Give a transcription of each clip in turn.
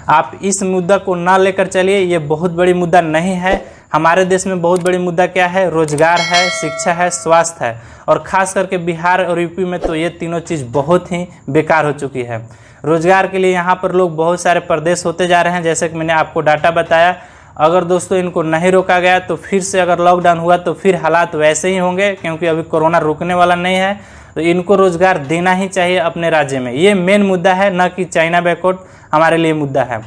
आप इस मुद्दा को ना लेकर चलिए, ये बहुत बड़ी मुद्दा नहीं है। हमारे देश में बहुत बड़ी मुद्दा क्या है? रोजगार है, शिक्षा है, स्वास्थ्य है, और खास करके बिहार और यूपी में तो ये तीनों चीज़ बहुत ही बेकार हो चुकी है। रोजगार के लिए यहाँ पर लोग बहुत सारे परदेश होते जा रहे हैं, जैसे कि मैंने आपको डाटा बताया। अगर दोस्तों इनको नहीं रोका गया तो फिर से अगर लॉकडाउन हुआ तो फिर हालात वैसे ही होंगे, क्योंकि अभी कोरोना रुकने वाला नहीं है। तो इनको रोजगार देना ही चाहिए अपने राज्य में, ये मेन मुद्दा है, न कि चाइना बैकआउट हमारे लिए मुद्दा है।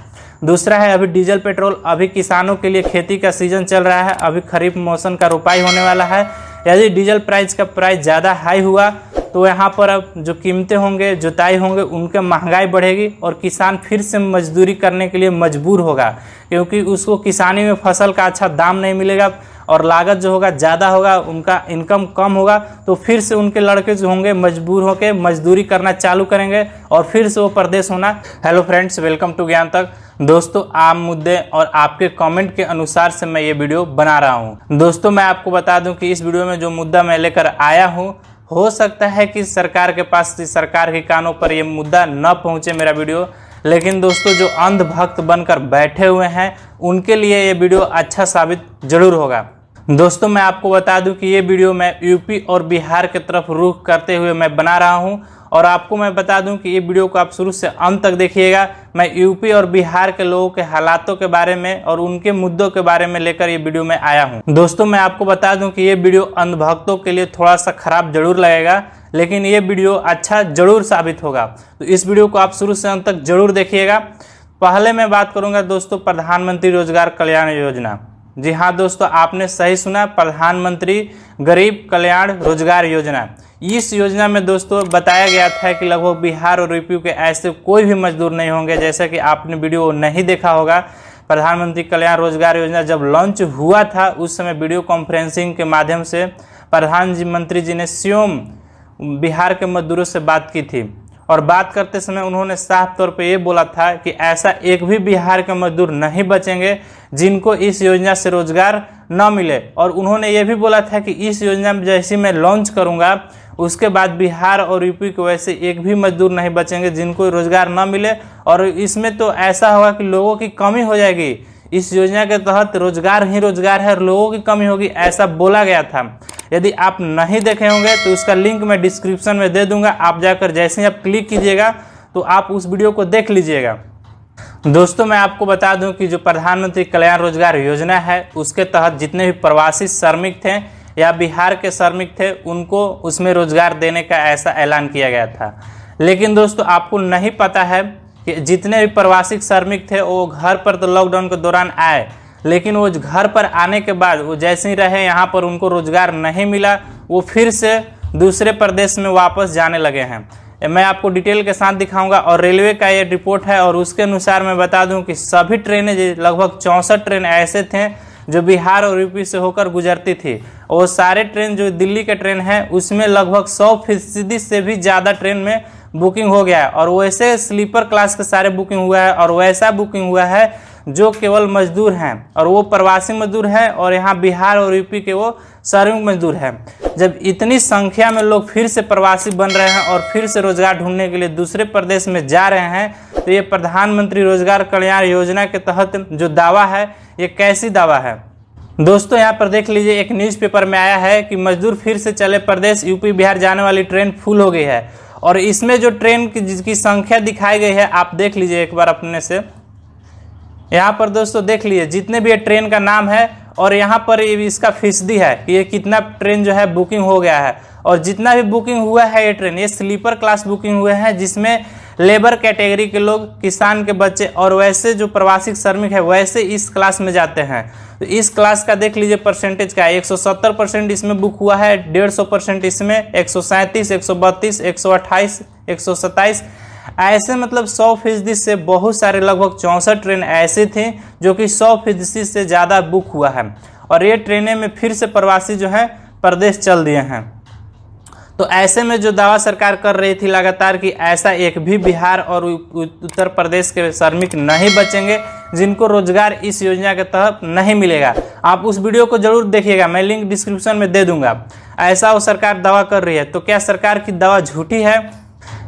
दूसरा है अभी डीजल पेट्रोल। अभी किसानों के लिए खेती का सीजन चल रहा है, अभी खरीफ मौसम का रोपाई होने वाला है। यदि डीजल प्राइस का प्राइस ज़्यादा हाई हुआ तो यहाँ पर अब जो कीमतें होंगे, जुताई होंगे, उनके महंगाई बढ़ेगी और किसान फिर से मजदूरी करने के लिए मजबूर होगा, क्योंकि उसको किसानी में फसल का अच्छा दाम नहीं मिलेगा और लागत जो होगा ज़्यादा होगा, उनका इनकम कम होगा। तो फिर से उनके लड़के जो होंगे मजबूर होकर मजदूरी करना चालू करेंगे और फिर से वो परदेश होना। हेलो फ्रेंड्स, वेलकम टू ज्ञान तक। दोस्तों, आम मुद्दे और आपके कमेंट के अनुसार से मैं ये वीडियो बना रहा हूँ। दोस्तों, मैं आपको बता दूं कि इस वीडियो में जो मुद्दा मैं लेकर आया हूँ, हो सकता है कि सरकार के पास, सरकार के कानों पर ये मुद्दा न पहुँचे मेरा वीडियो, लेकिन दोस्तों जो अंधभक्त बनकर बैठे हुए हैं उनके लिए ये वीडियो अच्छा साबित जरूर होगा। दोस्तों, मैं आपको बता दूं कि ये वीडियो मैं यूपी और बिहार की तरफ रुख करते हुए मैं बना रहा हूं, और आपको मैं बता दूं कि ये वीडियो को आप शुरू से अंत तक देखिएगा। मैं यूपी और बिहार के लोगों के हालातों के बारे में और उनके मुद्दों के बारे में लेकर ये वीडियो में आया हूं। दोस्तों, मैं आपको बता दूं कि ये वीडियो अंधभक्तों के लिए थोड़ा सा खराब जरूर लगेगा, लेकिन ये वीडियो अच्छा जरूर साबित होगा। तो इस वीडियो को आप शुरू से अंत तक जरूर देखिएगा। पहले मैं बात करूंगा दोस्तों प्रधानमंत्री रोजगार कल्याण योजना। जी हाँ दोस्तों, आपने सही सुना, प्रधानमंत्री गरीब कल्याण रोजगार योजना। इस योजना में दोस्तों बताया गया था कि लगभग बिहार और यूपी के ऐसे कोई भी मजदूर नहीं होंगे। जैसा कि आपने वीडियो नहीं देखा होगा, प्रधानमंत्री कल्याण रोजगार योजना जब लॉन्च हुआ था उस समय वीडियो कॉन्फ्रेंसिंग के माध्यम से प्रधानमंत्री जी ने स्वयं बिहार के मजदूरों से बात की थी, और बात करते समय उन्होंने साफ तौर पे ये बोला था कि ऐसा एक भी बिहार के मजदूर नहीं बचेंगे जिनको इस योजना से रोजगार न मिले। और उन्होंने ये भी बोला था कि इस योजना में जैसे मैं लॉन्च करूंगा उसके बाद बिहार और यूपी को वैसे एक भी मजदूर नहीं बचेंगे जिनको रोजगार न मिले, और इसमें तो ऐसा होगा कि लोगों की कमी हो जाएगी। इस योजना के तहत रोजगार ही रोजगार है और लोगों की कमी होगी, ऐसा बोला गया था। यदि आप नहीं देखे होंगे तो उसका लिंक मैं डिस्क्रिप्शन में दे दूंगा, आप जाकर जैसे ही आप क्लिक कीजिएगा तो आप उस वीडियो को देख लीजिएगा। दोस्तों, मैं आपको बता दूं कि जो प्रधानमंत्री कल्याण रोजगार योजना है उसके तहत जितने भी प्रवासी श्रमिक थे या बिहार के श्रमिक थे उनको उसमें रोजगार देने का ऐसा ऐलान किया गया था। लेकिन दोस्तों आपको नहीं पता है कि जितने भी प्रवासी श्रमिक थे वो घर पर तो लॉकडाउन के दौरान आए, लेकिन वो घर पर आने के बाद वो जैसे ही रहे यहाँ पर उनको रोजगार नहीं मिला, वो फिर से दूसरे प्रदेश में वापस जाने लगे हैं। मैं आपको डिटेल के साथ दिखाऊंगा, और रेलवे का ये रिपोर्ट है, और उसके अनुसार मैं बता दूं कि सभी ट्रेनें लगभग 64 ट्रेन ऐसे थे जो बिहार और यूपी से होकर गुजरती थी। और सारे ट्रेन जो दिल्ली के ट्रेन है उसमें लगभग 100% से भी ज़्यादा ट्रेन में बुकिंग हो गया है, और वैसे स्लीपर क्लास के सारे बुकिंग हुआ है, और वैसा बुकिंग हुआ है जो केवल मजदूर हैं, और वो प्रवासी मजदूर हैं, और यहाँ बिहार और यूपी के वो श्रमिक मजदूर हैं। जब इतनी संख्या में लोग फिर से प्रवासी बन रहे हैं और फिर से रोजगार ढूंढने के लिए दूसरे प्रदेश में जा रहे हैं, तो ये प्रधानमंत्री रोजगार कल्याण योजना के तहत जो दावा है ये कैसी दावा है। दोस्तों, यहाँ पर देख लीजिए, एक न्यूज़पेपर में आया है कि मजदूर फिर से चले प्रदेश, यूपी बिहार जाने वाली ट्रेन फुल हो गई है। और इसमें जो ट्रेन की जिसकी संख्या दिखाई गई है आप देख लीजिए एक बार अपने से। यहाँ पर दोस्तों देख लीजिए जितने भी ये ट्रेन का नाम है, और यहाँ पर इसका फीसदी है कि ये कितना ट्रेन जो है बुकिंग हो गया है, और जितना भी बुकिंग हुआ है ये ट्रेन, ये स्लीपर क्लास बुकिंग हुए हैं, जिसमें लेबर कैटेगरी के लोग, किसान के बच्चे और वैसे जो प्रवासी श्रमिक है वैसे इस क्लास में जाते हैं। तो इस क्लास का देख लीजिए परसेंटेज का है, 170% इसमें बुक हुआ है, 150% इसमें, 137, 132, 128, 127, ऐसे मतलब 100% से बहुत सारे लगभग 64 ट्रेन ऐसे थे जो कि 100% से ज़्यादा बुक हुआ है, और ये ट्रेनें में फिर से प्रवासी जो है प्रदेश चल दिए हैं। तो ऐसे में जो दावा सरकार कर रही थी लगातार कि ऐसा एक भी बिहार और उत्तर प्रदेश के श्रमिक नहीं बचेंगे जिनको रोजगार इस योजना के तहत नहीं मिलेगा। आप उस वीडियो को जरूर देखिएगा, मैं लिंक डिस्क्रिप्शन में दे दूंगा। ऐसा वो सरकार दावा कर रही है, तो क्या सरकार की दावा झूठी है?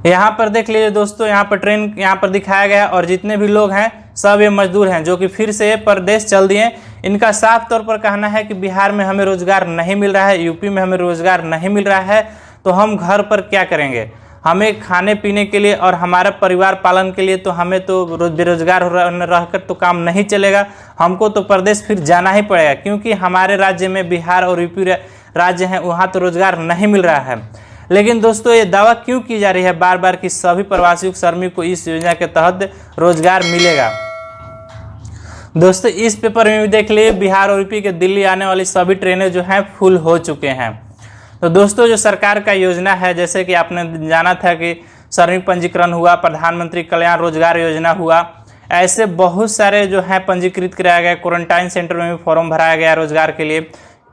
यहाँ पर देख लीजिए दोस्तों, यहाँ पर ट्रेन यहाँ पर दिखाया गया है और जितने भी लोग हैं सब ये मजदूर हैं जो कि फिर से परदेश चल दिए। इनका साफ तौर पर कहना है कि बिहार में हमें रोजगार नहीं मिल रहा है, यूपी में हमें रोजगार नहीं मिल रहा है, तो हम घर पर क्या करेंगे। हमें खाने पीने के लिए और हमारा परिवार पालन के लिए तो हमें तो बेरोजगार रहकर तो काम नहीं चलेगा, हमको तो प्रदेश फिर जाना ही पड़ेगा, क्योंकि हमारे राज्य में बिहार और यूपी राज्य हैं वहाँ तो रोजगार नहीं मिल रहा है। लेकिन दोस्तों ये दावा क्यों की जा रही है बार बार कि सभी प्रवासी श्रमिक को इस योजना के तहत रोजगार मिलेगा। दोस्तों इस पेपर में भी देख लिए, बिहार और यूपी के दिल्ली आने वाली सभी ट्रेनें जो हैं फुल हो चुके हैं। तो दोस्तों जो सरकार का योजना है, जैसे कि आपने जाना था कि श्रमिक पंजीकरण हुआ, प्रधानमंत्री कल्याण रोजगार योजना हुआ, ऐसे बहुत सारे जो है पंजीकृत कराया गया, क्वारंटाइन सेंटर में भी फॉर्म भराया गया रोजगार के लिए,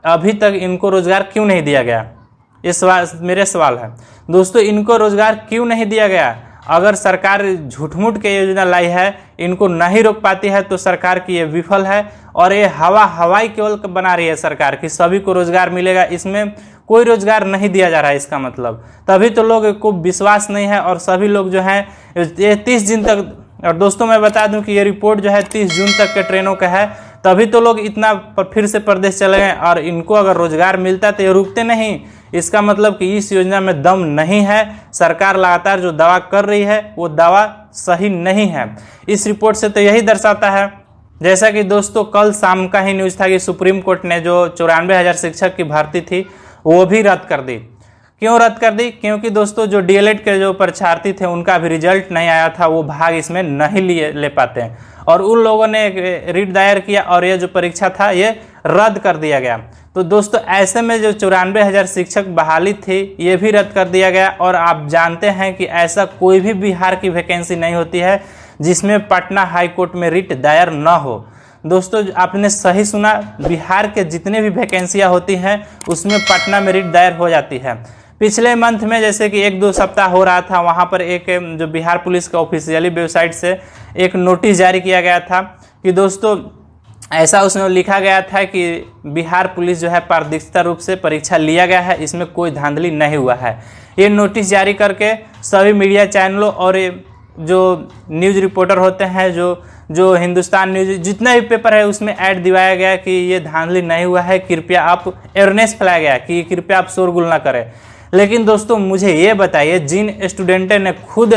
अभी तक इनको रोजगार क्यों नहीं दिया गया, ये सवाल मेरे सवाल है। दोस्तों इनको रोजगार क्यों नहीं दिया गया। अगर सरकार झूठ-मूठ के योजना लाई है, इनको नहीं रोक पाती है, तो सरकार की ये विफल है और ये हवाई केवल बना रही है सरकार कि सभी को रोजगार मिलेगा, इसमें कोई रोजगार नहीं दिया जा रहा है। इसका मतलब तभी तो लोग को विश्वास नहीं है और सभी लोग जो हैं ये 30 दिन तक, और दोस्तों मैं बता दूं कि ये रिपोर्ट जो है 30 जून तक के ट्रेनों का है, तभी तो लोग इतना फिर से प्रदेश चले गए और इनको अगर रोजगार मिलता तो ये रुकते नहीं। इसका मतलब कि इस योजना में दम नहीं है, सरकार लगातार जो दावा कर रही है वो दावा सही नहीं है। इस रिपोर्ट से तो यही दर्शाता है, जैसा कि दोस्तों कल शाम का ही न्यूज़ था कि सुप्रीम कोर्ट ने जो 94,000 शिक्षक की भर्ती थी वो भी रद्द कर दी। क्यों रद्द कर दी? क्योंकि दोस्तों जो डीएलएड के जो परीक्षार्थी थे उनका भी रिजल्ट नहीं आया था, वो भाग इसमें नहीं ले पाते हैं और उन लोगों ने रिट दायर किया और ये जो परीक्षा था ये रद्द कर दिया गया। तो दोस्तों ऐसे में जो 94,000 शिक्षक बहाली थी ये भी रद्द कर दिया गया। और आप जानते हैं कि ऐसा कोई भी बिहार की वैकेंसी नहीं होती है जिसमें पटना हाई कोर्ट में रिट दायर न हो। दोस्तों आपने सही सुना, बिहार के जितने भी वैकेंसियां होती हैं उसमें पटना में रिट दायर हो जाती है। पिछले मंथ में जैसे कि 1-2 सप्ताह हो रहा था, वहाँ पर एक जो बिहार पुलिस का ऑफिशियली वेबसाइट से एक नोटिस जारी किया गया था कि दोस्तों ऐसा उसमें लिखा गया था कि बिहार पुलिस जो है पारदर्शिता रूप से परीक्षा लिया गया है, इसमें कोई धांधली नहीं हुआ है। ये नोटिस जारी करके सभी मीडिया चैनलों और जो न्यूज़ रिपोर्टर होते हैं, जो हिंदुस्तान न्यूज़, जितना भी पेपर है उसमें ऐड दिवाया गया कि ये धांधली नहीं हुआ है, कृपया आप अवेयरनेस फैलाया गया कि कृपया आप शोरगुल ना करें। लेकिन दोस्तों मुझे ये बताइए, जिन स्टूडेंट ने खुद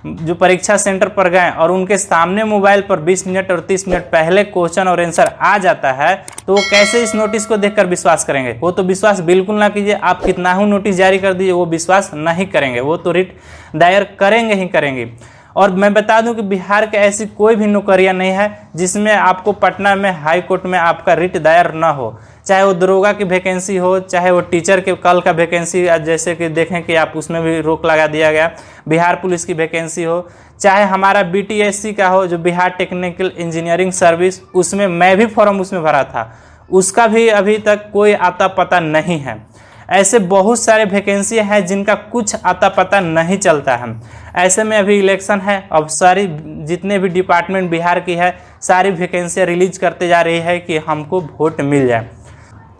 जो परीक्षा सेंटर पर गए और उनके सामने मोबाइल पर 20 मिनट और 30 मिनट पहले क्वेश्चन और आंसर आ जाता है, तो वो कैसे इस नोटिस को देखकर विश्वास करेंगे। वो तो विश्वास बिल्कुल ना कीजिए, आप कितना ही नोटिस जारी कर दीजिए वो विश्वास नहीं करेंगे, वो तो रिट दायर करेंगे ही करेंगे। और मैं बता दूं कि बिहार के ऐसी कोई भी नौकरियां नहीं है जिसमें आपको पटना में हाई कोर्ट में आपका रिट दायर ना हो, चाहे वो दरोगा की वैकेंसी हो, चाहे वो टीचर के कल का वैकेंसी, जैसे कि देखें कि आप उसमें भी रोक लगा दिया गया, बिहार पुलिस की वैकेंसी हो, चाहे हमारा बीटीएससी का हो जो बिहार टेक्निकल इंजीनियरिंग सर्विस, उसमें मैं भी फॉर्म उसमें भरा था, उसका भी अभी तक कोई आता पता नहीं है। ऐसे बहुत सारे वैकेंसी हैं जिनका कुछ आता पता नहीं चलता है। ऐसे में अभी इलेक्शन है, अब सारी जितने भी डिपार्टमेंट बिहार की है सारी वैकेंसियाँ रिलीज करते जा रही है कि हमको वोट मिल जाए।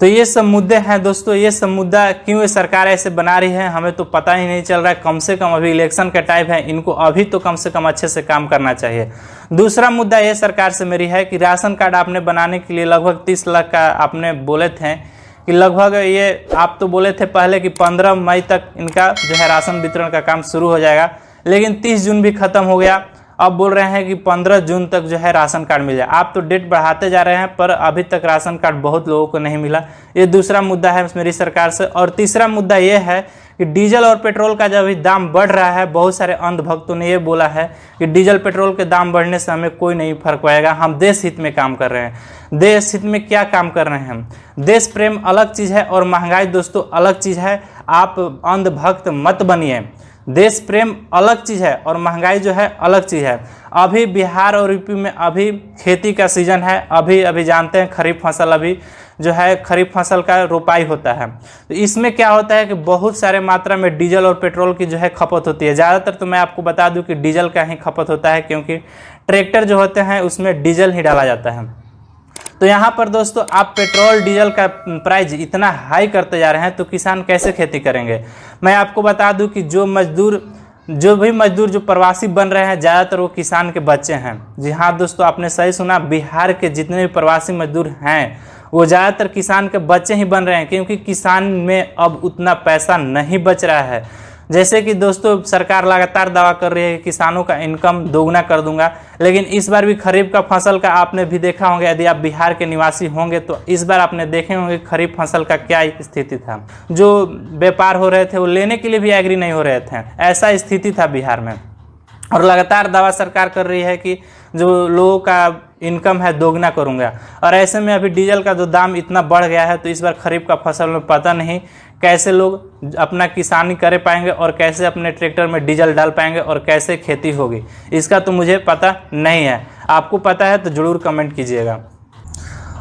तो ये सब मुद्दे हैं दोस्तों, ये सब मुद्दा क्यों सरकार ऐसे बना रही है हमें तो पता ही नहीं चल रहा है। कम से कम अभी इलेक्शन का टाइम है, इनको अभी तो कम से कम अच्छे से काम करना चाहिए। दूसरा मुद्दा ये सरकार से मेरी है कि राशन कार्ड आपने बनाने के लिए लगभग 30 लाख का आपने बोले थे कि लगभग ये आप तो बोले थे पहले कि 15 मई तक इनका जो है राशन वितरण का काम शुरू हो जाएगा, लेकिन 30 जून भी खत्म हो गया। अब बोल रहे हैं कि 15 जून तक जो है राशन कार्ड मिल जाए। आप तो डेट बढ़ाते जा रहे हैं पर अभी तक राशन कार्ड बहुत लोगों को नहीं मिला। ये दूसरा मुद्दा है मेरी सरकार से। और तीसरा मुद्दा ये है कि डीजल और पेट्रोल का जब भी दाम बढ़ रहा है, बहुत सारे अंधभक्तों ने ये बोला है कि डीजल पेट्रोल के दाम बढ़ने से हमें कोई नहीं फर्क पड़ेगा, हम देश हित में काम कर रहे हैं। देश हित में क्या काम कर रहे हैं हम? देश प्रेम अलग चीज़ है और महंगाई दोस्तों अलग चीज़ है। आप अंधभक्त मत बनिए। देश प्रेम अलग चीज़ है और महंगाई जो है अलग चीज़ है। अभी बिहार और यूपी में अभी खेती का सीजन है, अभी जानते हैं खरीफ फसल अभी जो है खरीफ फसल का रोपाई होता है। तो इसमें क्या होता है कि बहुत सारे मात्रा में डीजल और पेट्रोल की जो है खपत होती है। ज़्यादातर तो मैं आपको बता दूं कि डीजल का ही खपत होता है, क्योंकि ट्रैक्टर जो होते हैं उसमें डीजल ही डाला जाता है। तो यहाँ पर दोस्तों आप पेट्रोल डीजल का प्राइस इतना हाई करते जा रहे हैं तो किसान कैसे खेती करेंगे? मैं आपको बता दूं कि जो मजदूर जो भी मजदूर जो प्रवासी बन रहे हैं ज़्यादातर वो किसान के बच्चे हैं। जी हाँ दोस्तों, आपने सही सुना, बिहार के जितने भी प्रवासी मजदूर हैं वो ज़्यादातर किसान के बच्चे ही बन रहे हैं, क्योंकि किसान में अब उतना पैसा नहीं बच रहा है। जैसे कि दोस्तों सरकार लगातार दावा कर रही है कि किसानों का इनकम दोगुना कर दूंगा, लेकिन इस बार भी खरीफ का फसल का आपने भी देखा होगा, यदि आप बिहार के निवासी होंगे तो इस बार आपने देखे होंगे खरीफ फसल का क्या स्थिति था। जो व्यापार हो रहे थे वो लेने के लिए भी एग्री नहीं हो रहे थे, ऐसा स्थिति था बिहार में। और लगातार दावा सरकार कर रही है कि जो लोगों का इनकम है दोगुना करूंगा, और ऐसे में अभी डीजल का जो दाम इतना बढ़ गया है तो इस बार खरीफ का फसल में पता नहीं कैसे लोग अपना किसानी कर पाएंगे और कैसे अपने ट्रैक्टर में डीजल डाल पाएंगे और कैसे खेती होगी, इसका तो मुझे पता नहीं है। आपको पता है तो ज़रूर कमेंट कीजिएगा।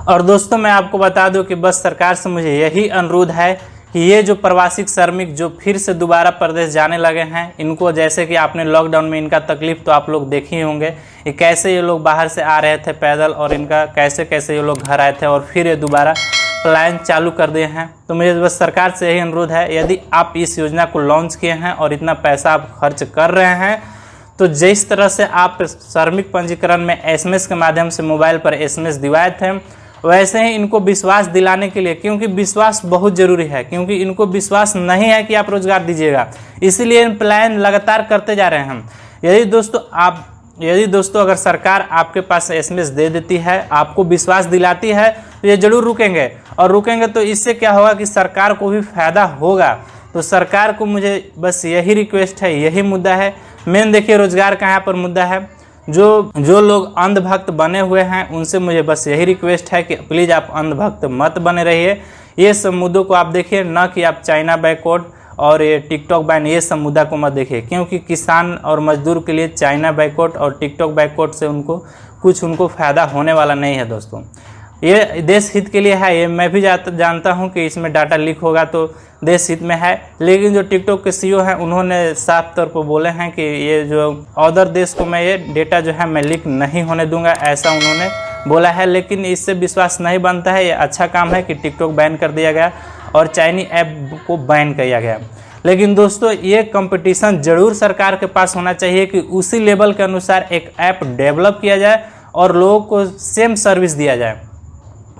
और दोस्तों मैं आपको बता दूं कि बस सरकार से मुझे यही अनुरोध है कि ये जो प्रवासी श्रमिक जो फिर से दोबारा प्रदेश जाने लगे हैं, इनको जैसे कि आपने लॉकडाउन में इनका तकलीफ तो आप लोग देखे ही होंगे कि कैसे ये लोग बाहर से आ रहे थे पैदल, और इनका कैसे कैसे ये लोग घर आए थे और फिर ये दोबारा प्लान चालू कर दिए हैं। तो मुझे बस सरकार से यही अनुरोध है, यदि आप इस योजना को लॉन्च किए हैं और इतना पैसा आप खर्च कर रहे हैं, तो जिस तरह से आप श्रमिक पंजीकरण में SMS के माध्यम से मोबाइल पर SMS दिवाए थे, वैसे ही इनको विश्वास दिलाने के लिए, क्योंकि विश्वास बहुत ज़रूरी है, क्योंकि इनको विश्वास नहीं है कि आप रोजगार दीजिएगा, इसीलिए प्लान लगातार करते जा रहे हैं हम। यदि दोस्तों अगर सरकार आपके पास SMS दे देती है, आपको विश्वास दिलाती है, तो ये जरूर रुकेंगे, और रुकेंगे तो इससे क्या होगा कि सरकार को भी फायदा होगा। तो सरकार को मुझे बस यही रिक्वेस्ट है, यही मुद्दा है मेन। देखिए रोजगार का यहाँ पर मुद्दा है, जो लोग अंधभक्त बने हुए हैं उनसे मुझे बस यही रिक्वेस्ट है कि प्लीज़ आप अंधभक्त मत बने रहिए। ये सब मुद्दों को आप देखिए, ना कि आप चाइना बैकवर्ड और ये टिकटॉक बैन, ये सब मुद्दा को मत देखिए, क्योंकि किसान और मजदूर के लिए चाइना बैकवर्ड और टिकटॉक बैकवर्ड से उनको फ़ायदा होने वाला नहीं है दोस्तों। ये देश हित के लिए है, ये मैं भी जानता हूँ कि इसमें डाटा लीक होगा तो देश हित में है, लेकिन जो टिकटॉक के CEO हैं उन्होंने साफ तौर पर बोले हैं कि ये जो अदर देश को मैं ये डेटा जो है मैं लीक नहीं होने दूंगा, ऐसा उन्होंने बोला है। लेकिन इससे विश्वास नहीं बनता है। ये अच्छा काम है कि टिकटॉक बैन कर दिया गया और चाइनी ऐप को बैन किया गया, लेकिन दोस्तों ये कंपटीशन जरूर सरकार के पास होना चाहिए कि उसी लेवल के अनुसार एक ऐप डेवलप किया जाए और लोगों को सेम सर्विस दिया जाए।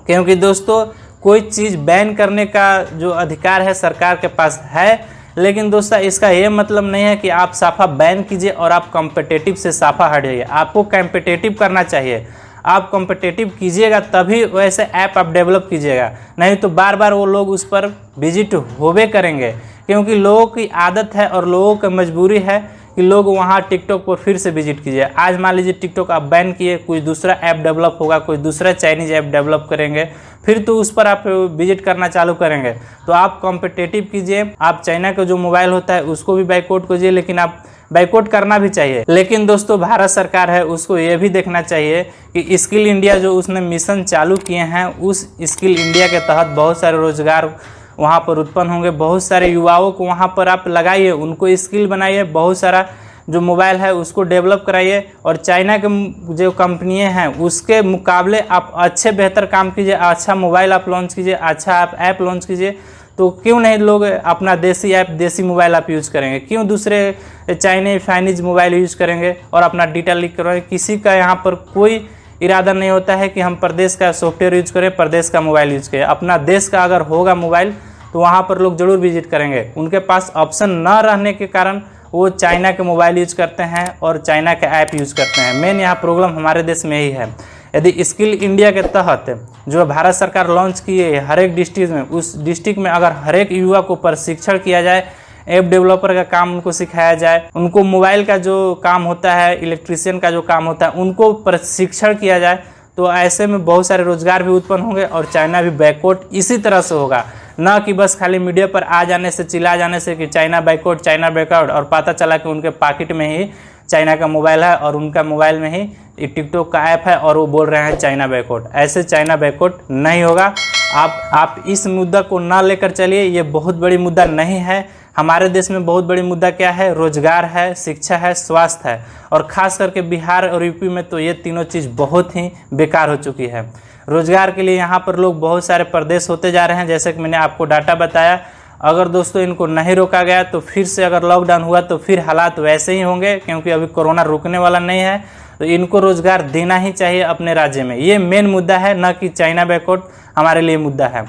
क्योंकि दोस्तों कोई चीज़ बैन करने का जो अधिकार है सरकार के पास है, लेकिन दोस्तों इसका ये मतलब नहीं है कि आप साफा बैन कीजिए और आप कॉम्पिटिटिव से साफा हट जाइए। आपको कॉम्पिटिटिव करना चाहिए, आप कॉम्पिटिटिव कीजिएगा तभी वैसे ऐप आप डेवलप कीजिएगा, नहीं तो बार बार वो लोग उस पर विजिट होवे करेंगे, क्योंकि लोगों की आदत है और लोगों की मजबूरी है कि लोग वहाँ टिकटॉक पर फिर से विजिट कीजिए। आज मान लीजिए टिकटॉक आप बैन किए, कोई दूसरा ऐप डेवलप होगा, कोई दूसरा चाइनीज ऐप डेवलप करेंगे, फिर तो उस पर आप विजिट करना चालू करेंगे। तो आप कॉम्पिटिटिव कीजिए, आप चाइना का जो मोबाइल होता है उसको भी बाइकआउट कीजिए, लेकिन आप बाइकआउट करना भी चाहिए। लेकिन दोस्तों भारत सरकार है उसको ये भी देखना चाहिए कि स्किल इंडिया जो उसने मिशन चालू किए हैं, उस स्किल इंडिया के तहत बहुत सारे रोजगार वहाँ पर उत्पन्न होंगे, बहुत सारे युवाओं को वहाँ पर आप लगाइए, उनको स्किल बनाइए, बहुत सारा जो मोबाइल है उसको डेवलप कराइए, और चाइना के जो कंपनियां हैं उसके मुकाबले आप अच्छे बेहतर काम कीजिए, अच्छा मोबाइल आप लॉन्च कीजिए, अच्छा आप ऐप लॉन्च कीजिए। तो क्यों नहीं लोग अपना देसी ऐप देसी मोबाइल आप यूज़ करेंगे, क्यों दूसरे चाइनीज मोबाइल यूज़ करेंगे और अपना डेटा लीक करवाएंगे। किसी का यहाँ पर कोई इरादा नहीं होता है कि हम प्रदेश का सॉफ्टवेयर यूज करें, प्रदेश का मोबाइल यूज करें। अपना देश का अगर होगा मोबाइल तो वहाँ पर लोग जरूर विजिट करेंगे। उनके पास ऑप्शन न रहने के कारण वो चाइना के मोबाइल यूज करते हैं और चाइना के ऐप यूज करते हैं। मेन यहाँ प्रॉब्लम हमारे देश में ही है। यदि स्किल इंडिया के तहत जो भारत सरकार लॉन्च की है हर एक डिस्ट्रिक्ट में, उस डिस्ट्रिक्ट में अगर हर एक युवा को प्रशिक्षण किया जाए, ऐप डेवलपर का काम उनको सिखाया जाए, उनको मोबाइल का जो काम होता है, इलेक्ट्रीशियन का जो काम होता है, उनको प्रशिक्षण किया जाए, तो ऐसे में बहुत सारे रोजगार भी उत्पन्न होंगे और चाइना भी बैकवर्ड इसी तरह से होगा। ना कि बस खाली मीडिया पर आ जाने से, चिल्ला जाने से कि चाइना बैकवर्ड, और पता चला कि उनके पॉकेट में ही चाइना का मोबाइल है और उनका मोबाइल में ही टिकटॉक का ऐप है और वो बोल रहे हैं चाइना बैकवर्ड। ऐसे चाइना बैकवर्ड नहीं होगा। आप इस मुद्दा को ना लेकर चलिए, ये बहुत बड़ी मुद्दा नहीं है। हमारे देश में बहुत बड़ी मुद्दा क्या है? रोजगार है, शिक्षा है, स्वास्थ्य है, और खास करके बिहार और यूपी में तो ये तीनों चीज़ बहुत ही बेकार हो चुकी है। रोजगार के लिए यहाँ पर लोग बहुत सारे प्रदेश होते जा रहे हैं, जैसे कि मैंने आपको डाटा बताया, अगर दोस्तों इनको नहीं रोका गया तो फिर से अगर लॉकडाउन हुआ तो फिर हालात वैसे ही होंगे, क्योंकि अभी कोरोना रुकने वाला नहीं है। तो इनको रोजगार देना ही चाहिए अपने राज्य में, ये मेन मुद्दा है, न कि चाइना बैकआउट हमारे लिए मुद्दा है।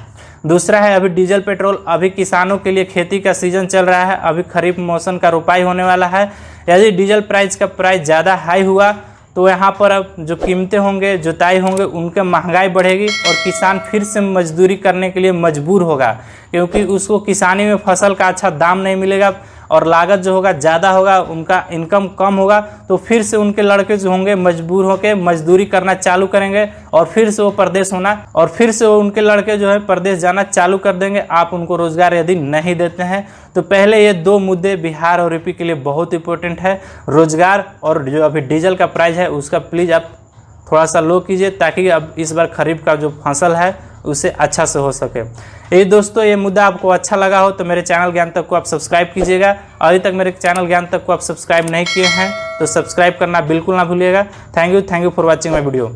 दूसरा है अभी डीजल पेट्रोल। अभी किसानों के लिए खेती का सीजन चल रहा है, अभी खरीफ मौसम का रोपाई होने वाला है। यदि डीजल प्राइस ज़्यादा हाई हुआ तो यहाँ पर अब जो कीमतें होंगे, जुताई होंगे, उनके महंगाई बढ़ेगी और किसान फिर से मजदूरी करने के लिए मजबूर होगा, क्योंकि उसको किसानी में फसल का अच्छा दाम नहीं मिलेगा और लागत जो होगा ज़्यादा होगा, उनका इनकम कम होगा। तो फिर से उनके लड़के जो होंगे मजबूर होकर मजदूरी करना चालू करेंगे और फिर से वो परदेश होना, और फिर से वो उनके लड़के जो है परदेश जाना चालू कर देंगे, आप उनको रोजगार यदि नहीं देते हैं। तो पहले ये दो मुद्दे बिहार और यूपी के लिए बहुत इंपॉर्टेंट है, रोजगार और जो अभी डीजल का प्राइस है उसका प्लीज़ आप थोड़ा सा लो कीजिए, ताकि अब इस बार खरीफ का जो फसल है उसे अच्छा से हो सके। ये दोस्तों ये मुद्दा आपको अच्छा लगा हो तो मेरे चैनल ज्ञान तक को आप सब्सक्राइब कीजिएगा। अभी तक मेरे चैनल ज्ञान तक को आप सब्सक्राइब नहीं किए हैं तो सब्सक्राइब करना बिल्कुल ना भूलिएगा। Thank you for watching my video.